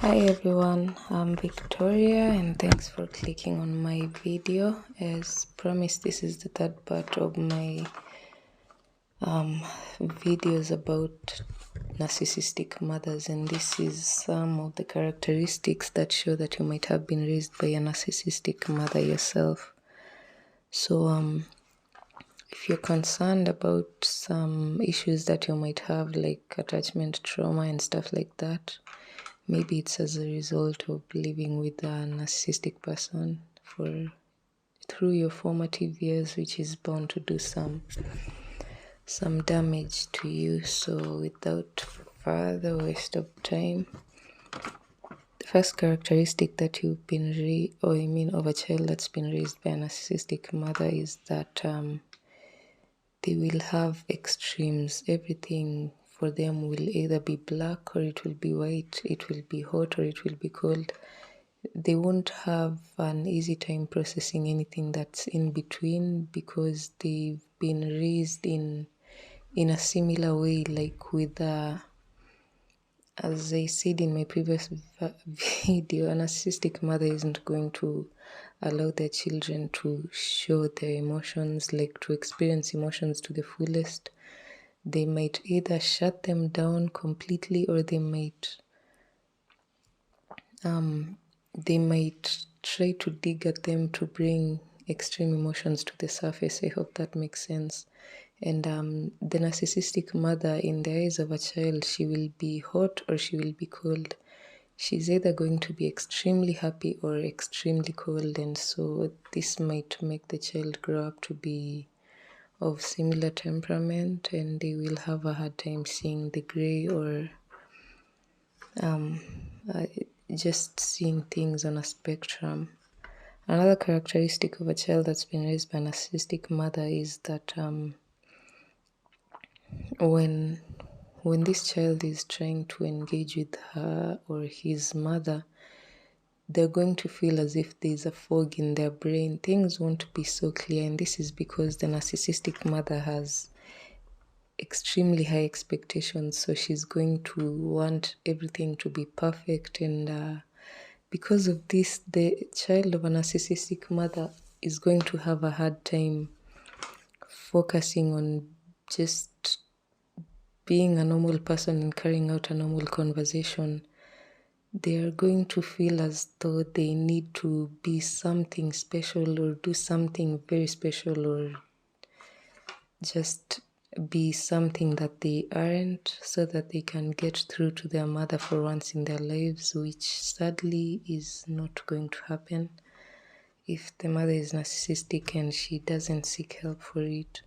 Hi everyone, I'm Victoria and thanks for clicking on my video. As promised, this is the third part of my videos about narcissistic mothers, and this is some of the characteristics that show that you might have been raised by a narcissistic mother yourself. So if you're concerned about some issues that you might have, like attachment trauma and stuff like that, maybe it's as a result of living with a narcissistic person through your formative years, which is bound to do some damage to you. So without further waste of time, the first characteristic that you've been of a child that's been raised by a narcissistic mother is that they will have extremes. Everything for them will either be black or it will be white, it will be hot or it will be cold. They won't have an easy time processing anything that's in between because they've been raised in a similar way, like with as I said in my previous video, a narcissistic mother isn't going to allow their children to show their emotions, like to experience emotions to the fullest. They might either shut them down completely or they might try to dig at them to bring extreme emotions to the surface. I hope that makes sense. And the narcissistic mother, in the eyes of a child, she will be hot or she will be cold. She's either going to be extremely happy or extremely cold, and so this might make the child grow up to be of similar temperament, and they will have a hard time seeing the gray or just seeing things on a spectrum. Another characteristic of a child that's been raised by a narcissistic mother is that when this child is trying to engage with her or his mother, they're going to feel as if there's a fog in their brain. Things won't be so clear, and this is because the narcissistic mother has extremely high expectations, so she's going to want everything to be perfect, and because of this, the child of a narcissistic mother is going to have a hard time focusing on just being a normal person and carrying out a normal conversation. They are going to feel as though they need to be something special or do something very special or just be something that they aren't, so that they can get through to their mother for once in their lives, which sadly is not going to happen if the mother is narcissistic and she doesn't seek help for it.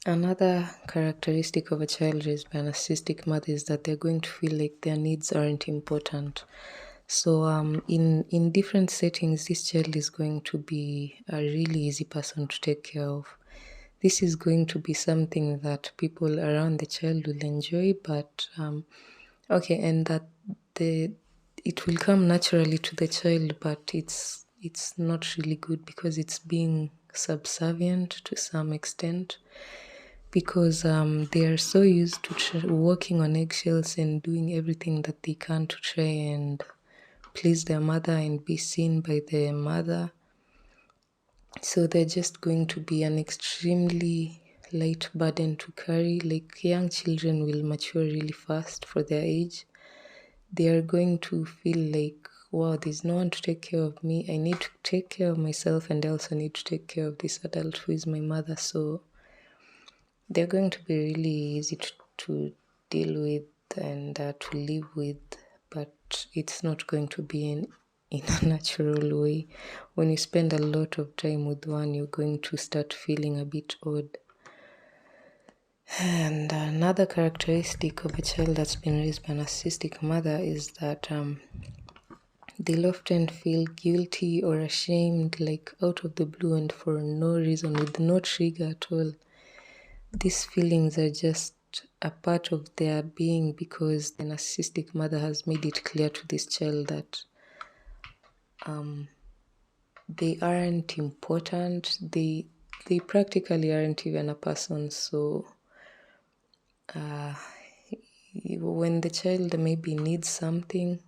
Another characteristic of a child raised by a narcissistic mother is that they're going to feel like their needs aren't important. So in different settings, this child is going to be a really easy person to take care of. This is going to be something that people around the child will enjoy, but and that it will come naturally to the child, but it's not really good because it's being subservient to some extent, because they are so used to walking on eggshells and doing everything that they can to try and please their mother and be seen by their mother. So they're just going to be an extremely light burden to carry. Like, young children will mature really fast for their age. They are going to feel like, wow, there's no one to take care of me. I need to take care of myself, and I also need to take care of this adult who is my mother. So they're going to be really easy to deal with and to live with, but it's not going to be in a natural way. When you spend a lot of time with one, you're going to start feeling a bit odd. And another characteristic of a child that's been raised by a narcissistic mother is that they'll often feel guilty or ashamed, like out of the blue and for no reason, with no trigger at all. These feelings are just a part of their being because the narcissistic mother has made it clear to this child that they aren't important. They practically aren't even a person. So when the child maybe needs something,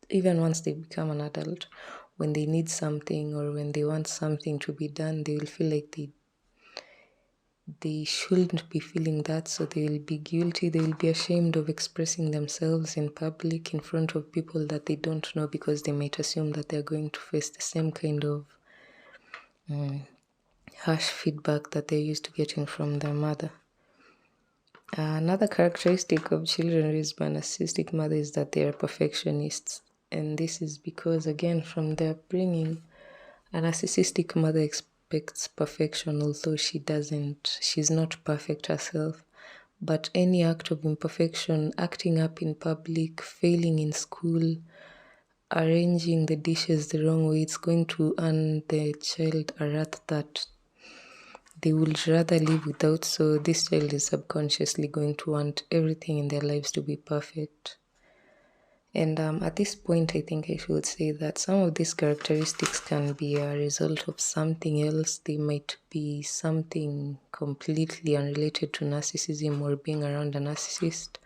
even once they become an adult, when they need something or when they want something to be done, they will feel like they shouldn't be feeling that, so they will be guilty. They will be ashamed of expressing themselves in public in front of people that they don't know, because they might assume that they're going to face the same kind of harsh feedback that they're used to getting from their mother. Another characteristic of children raised by narcissistic mother is that they are perfectionists. And this is because, again, from their upbringing, a narcissistic mother expects perfection, although she's not perfect herself. But any act of imperfection, acting up in public, failing in school, arranging the dishes the wrong way, it's going to earn the child a wrath that they would rather live without. So this child is subconsciously going to want everything in their lives to be perfect. And at this point, I think I should say that some of these characteristics can be a result of something else. They might be something completely unrelated to narcissism or being around a narcissist.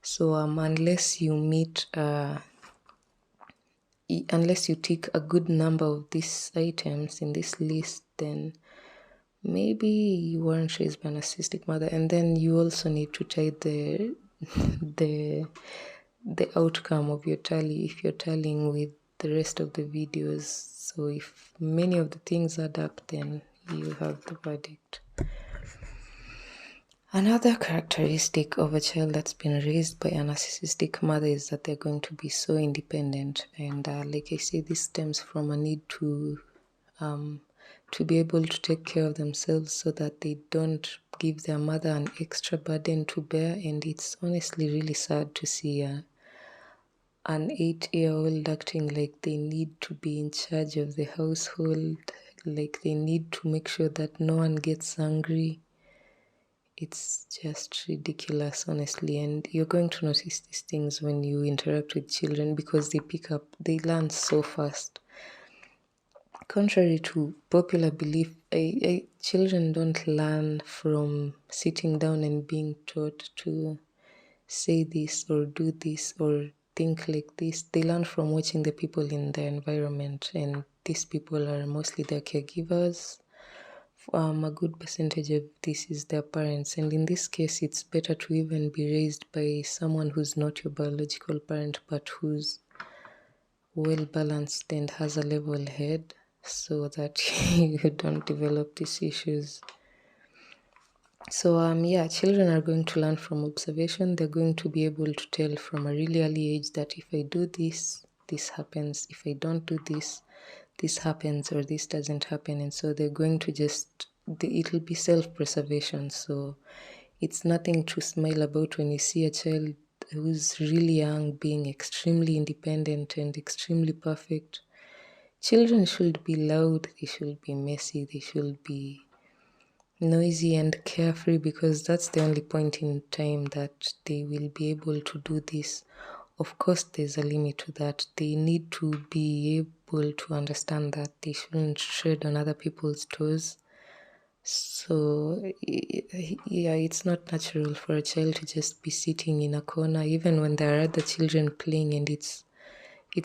So unless you tick a good number of these items in this list, then maybe you weren't raised by a narcissistic mother. And then you also need to tie the outcome of your tally if you're tallying with the rest of the videos. So if many of the things add up, then you have the verdict. Another characteristic of a child that's been raised by a narcissistic mother is that they're going to be so independent. And like I say, this stems from a need to be able to take care of themselves so that they don't give their mother an extra burden to bear. And it's honestly really sad to see an 8-year-old acting like they need to be in charge of the household, like they need to make sure that no one gets angry. It's just ridiculous, honestly. And you're going to notice these things when you interact with children, because they learn so fast. Contrary to popular belief, children don't learn from sitting down and being taught to say this or do this or think like this. They learn from watching the people in their environment, and these people are mostly their caregivers. A good percentage of this is their parents, and in this case, it's better to even be raised by someone who's not your biological parent, but who's well balanced and has a level head, so that you don't develop these issues. So children are going to learn from observation. They're going to be able to tell from a really early age that if I do this, this happens. If I don't do this, this happens, or this doesn't happen. And so they're going to it'll be self-preservation. So it's nothing to smile about when you see a child who's really young being extremely independent and extremely perfect. Children should be loud, they should be messy, they should be noisy and carefree, because that's the only point in time that they will be able to do this. Of course, there's a limit to that. They need to be able to understand that they shouldn't tread on other people's toes. So, yeah, it's not natural for a child to just be sitting in a corner, even when there are other children playing, and it's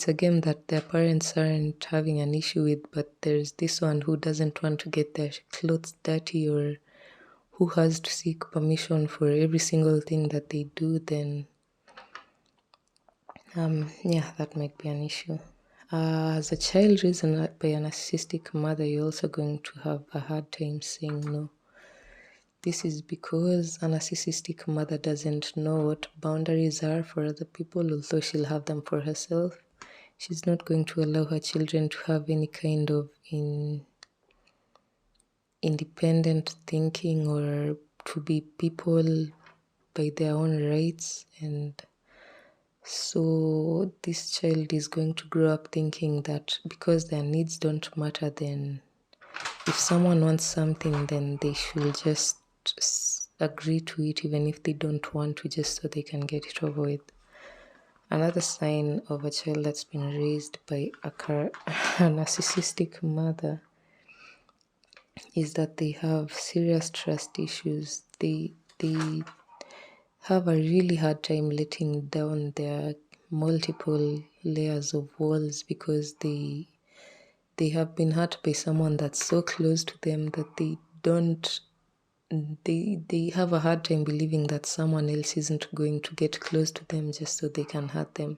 a game that their parents aren't having an issue with, but there's this one who doesn't want to get their clothes dirty, or who has to seek permission for every single thing that they do, then that might be an issue. As a child raised by a narcissistic mother, you're also going to have a hard time saying no. This is because a narcissistic mother doesn't know what boundaries are for other people, although she'll have them for herself. She's not going to allow her children to have any kind of independent thinking or to be people by their own rights. And so this child is going to grow up thinking that because their needs don't matter, then if someone wants something, then they should just agree to it, even if they don't want to, just so they can get it over with. Another sign of a child that's been raised by a narcissistic mother is that they have serious trust issues. They have a really hard time letting down their multiple layers of walls because they have been hurt by someone that's so close to them that they have a hard time believing that someone else isn't going to get close to them just so they can hurt them.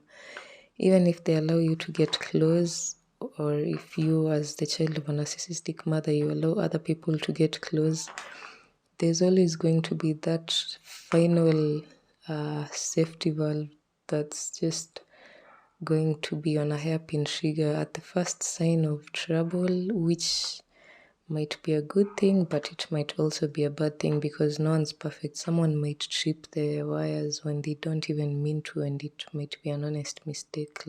Even if they allow you to get close, or if you as the child of a narcissistic mother, you allow other people to get close, there's always going to be that final safety valve that's just going to be on a hairpin trigger at the first sign of trouble, which might be a good thing, but it might also be a bad thing because no one's perfect. Someone might trip the wires when they don't even mean to, and it might be an honest mistake,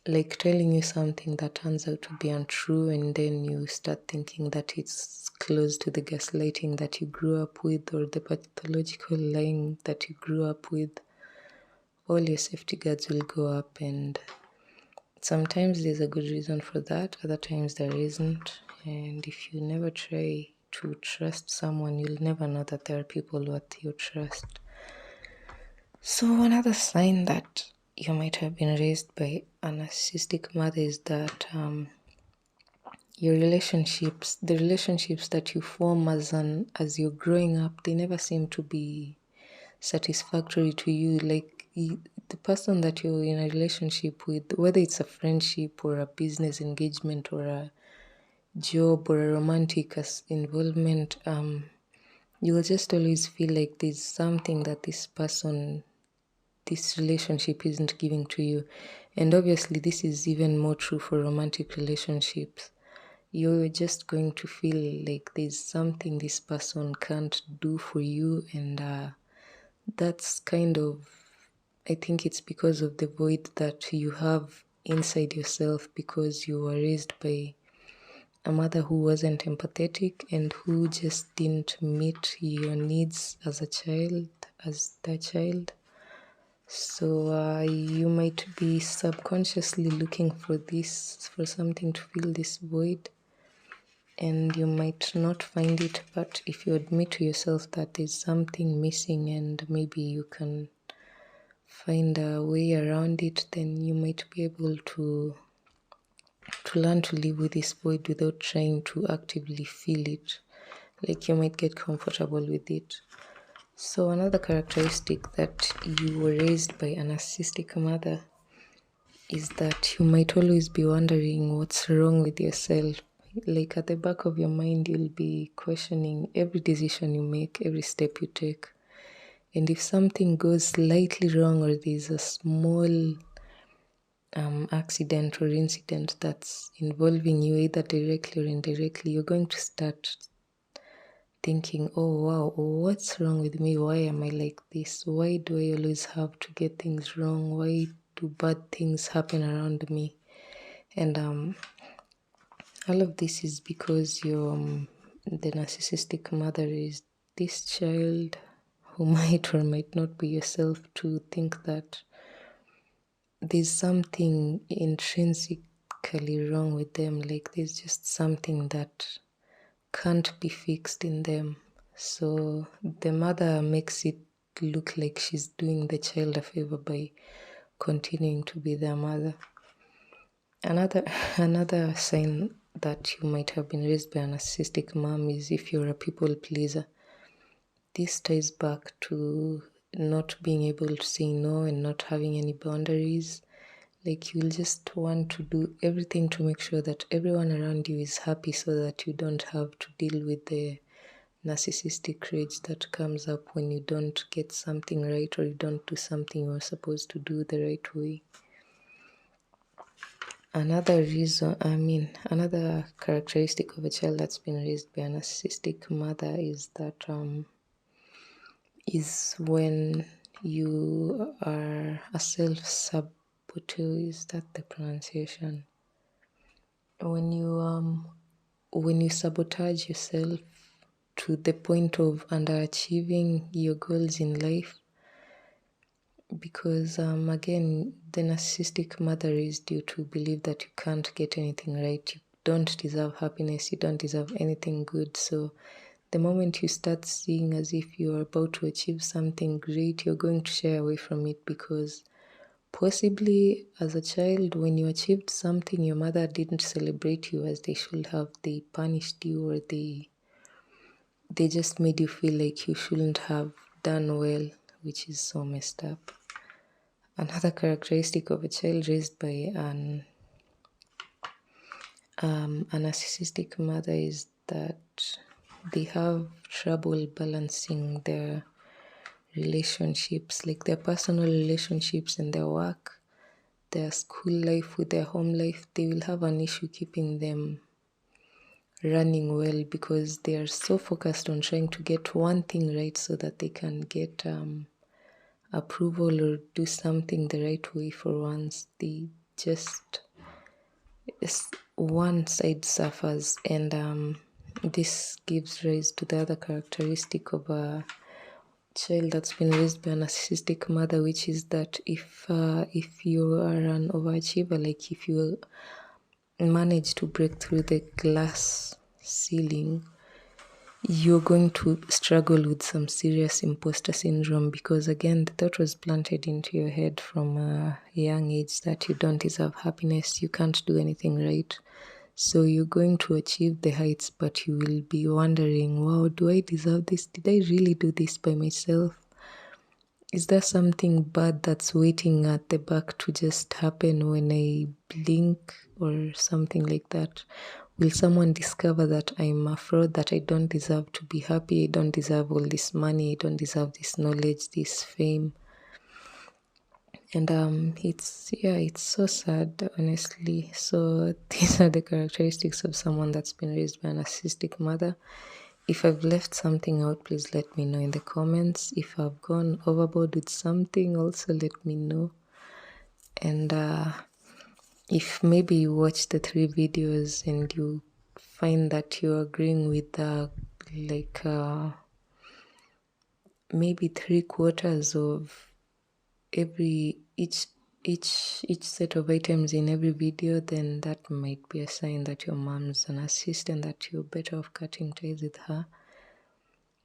like telling you something that turns out to be untrue, and then you start thinking that it's close to the gaslighting that you grew up with or the pathological lying that you grew up with. All your safety guards will go up, and sometimes there's a good reason for that, other times there isn't. And if you never try to trust someone, you'll never know that there are people worth your trust. So another sign that you might have been raised by a narcissistic mother is that your relationships, the relationships that you form as you're growing up, they never seem to be satisfactory to you. Like the person that you're in a relationship with, whether it's a friendship or a business engagement or a job or a romantic involvement, you will just always feel like there's something that this relationship isn't giving to you. And obviously this is even more true for romantic relationships. You're just going to feel like there's something this person can't do for you, and that's kind of, I think it's because of the void that you have inside yourself because you were raised by a mother who wasn't empathetic and who just didn't meet your needs as a child, as their child. So you might be subconsciously looking for something to fill this void, and you might not find it, but if you admit to yourself that there's something missing and maybe you can find a way around it, then you might be able to learn to live with this void without trying to actively fill it. Like you might get comfortable with it. So another characteristic that you were raised by a narcissistic mother is that you might always be wondering what's wrong with yourself. Like at the back of your mind, you'll be questioning every decision you make, every step you take. And if something goes slightly wrong or there's a small accident or incident that's involving you either directly or indirectly, you're going to start thinking, oh wow, what's wrong with me? Why am I like this? Why do I always have to get things wrong? Why do bad things happen around me? And all of this is because the narcissistic mother is this child who might or might not be yourself, to think that there's something intrinsically wrong with them. Like there's just something that can't be fixed in them. So the mother makes it look like she's doing the child a favor by continuing to be their mother. Another sign that you might have been raised by a narcissistic mom is if you're a people pleaser. This ties back to not being able to say no and not having any boundaries. Like you'll just want to do everything to make sure that everyone around you is happy so that you don't have to deal with the narcissistic rage that comes up when you don't get something right or you don't do something you're supposed to do the right way. Another characteristic of a child that's been raised by a narcissistic mother is that is when you are a self-saboteur. Is that the pronunciation? When you sabotage yourself to the point of underachieving your goals in life, because again, the narcissistic mother raised you to believe that you can't get anything right, you don't deserve happiness, you don't deserve anything good. So the moment you start seeing as if you're about to achieve something great, you're going to shy away from it, because possibly as a child, when you achieved something, your mother didn't celebrate you as they should have. They punished you, or they just made you feel like you shouldn't have done well, which is so messed up. Another characteristic of a child raised by a narcissistic mother is that they have trouble balancing their relationships, like their personal relationships and their work, their school life with their home life. They will have an issue keeping them running well, because they are so focused on trying to get one thing right so that they can get approval or do something the right way for once. They just, one side suffers, and this gives rise to the other characteristic of a child that's been raised by a narcissistic mother, which is that if you are an overachiever, like if you manage to break through the glass ceiling, you're going to struggle with some serious imposter syndrome, because again, the thought was planted into your head from a young age that you don't deserve happiness, you can't do anything right. So you're going to achieve the heights, but you will be wondering, wow, do I deserve this? Did I really do this by myself? Is there something bad that's waiting at the back to just happen when I blink, or something like that? Will someone discover that I'm a fraud, that I don't deserve to be happy, I don't deserve all this money, I don't deserve this knowledge, this fame? And it's so sad, honestly. So these are the characteristics of someone that's been raised by a narcissistic mother. If I've left something out, please let me know in the comments. If I've gone overboard with something, also let me know. And if maybe you watch the 3 videos and you find that you're agreeing with maybe 3/4 of each set of items in every video, then that might be a sign that your mom's an narcissist and that you're better off cutting ties with her.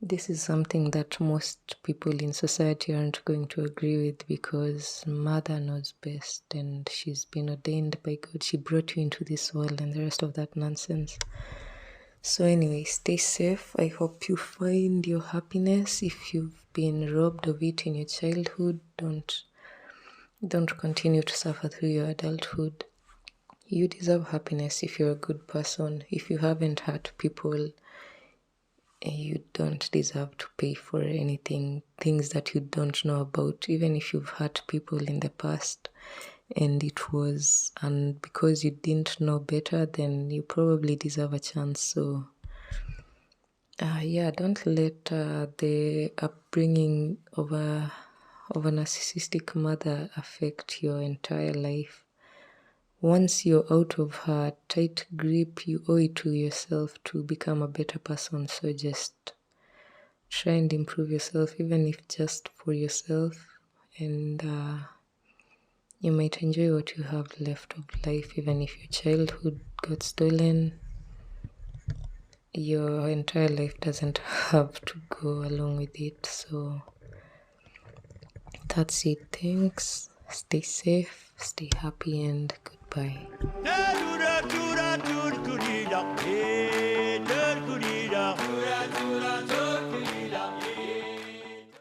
This is something that most people in society aren't going to agree with, because mother knows best and she's been ordained by God. She brought you into this world and the rest of that nonsense. So anyway, stay safe. I hope you find your happiness. If you've been robbed of it in your childhood, don't continue to suffer through your adulthood. You deserve happiness if you're a good person. If you haven't hurt people, you don't deserve to pay for anything, things that you don't know about. Even if you've hurt people in the past and because you didn't know better, then you probably deserve a chance. So don't let the upbringing of a narcissistic mother affect your entire life. Once you're out of her tight grip, you owe it to yourself to become a better person. So just try and improve yourself, even if just for yourself, and you might enjoy what you have left of life. Even if your childhood got stolen, your entire life doesn't have to go along with it. So that's it. Thanks. Stay safe, stay happy, and goodbye.